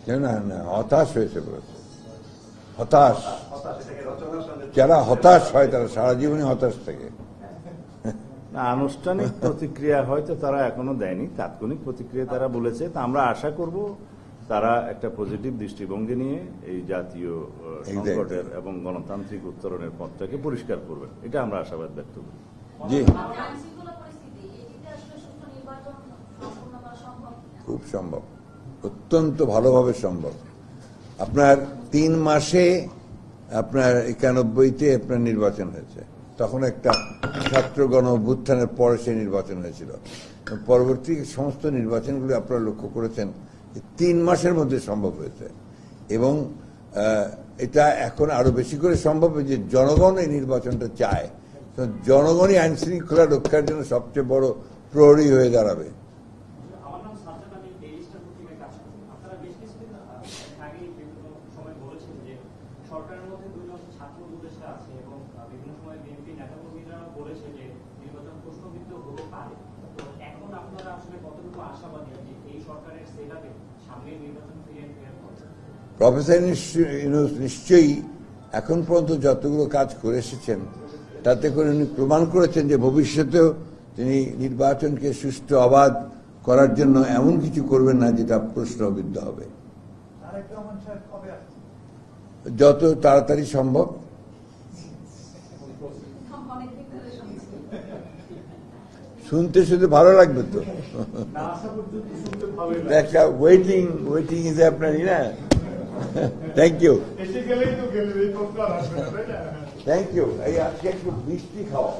না না, হতাশ হয়েছে বলেছে। হতাশ, যারা হতাশ হয় তারা সারা জীবনই হতাশ থাকে। না, আনুষ্ঠানিক প্রতিক্রিয়া হয়তো তারা এখনো দেয়নি, তাৎক্ষণিক প্রতিক্রিয়া তারা বলেছে। তা আমরা আশা করব তারা একটা পজিটিভ দৃষ্টিভঙ্গি নিয়ে এই জাতীয় সংকটের এবং গণতান্ত্রিক উত্তরণের পথটাকে পরিষ্কার করবেন, এটা আমরা আশাবাদ ব্যক্ত করি। জি, খুব সম্ভব, অত্যন্ত ভালোভাবে সম্ভব। আপনার 3 মাসে আপনার 91-তে আপনার নির্বাচন হয়েছে, তখন একটা ছাত্র গণ অভ্যুত্থানের পরে সেই নির্বাচন হয়েছিল। পরবর্তী সমস্ত নির্বাচনগুলো আপনারা লক্ষ্য করেছেন 3 মাসের মধ্যে সম্ভব হয়েছে, এবং এটা এখন আরো বেশি করে সম্ভব যে জনগণ এই নির্বাচনটা চায়। জনগণই আইন শৃঙ্খলা রক্ষার জন্য সবচেয়ে বড় প্রহরী হয়ে দাঁড়াবে। প্রফেসর ইউনূস নিশ্চয়ই এখন পর্যন্ত যতগুলো কাজ করে এসেছেন তাতে করে উনি প্রমাণ করেছেন যে ভবিষ্যতেও তিনি নির্বাচনকে সুষ্ঠু অবাধ করার জন্য এমন কিছু করবেন না যেটা প্রশ্নবিদ্ধ হবে। যত তাড়াতাড়ি সম্ভব। শুনতে শুনতে ভালো লাগবে তো, একটা ওয়েটিং ইজ আপনার, না? Thank you, thank you. এই আজকে একটু মিষ্টি খাওয়া।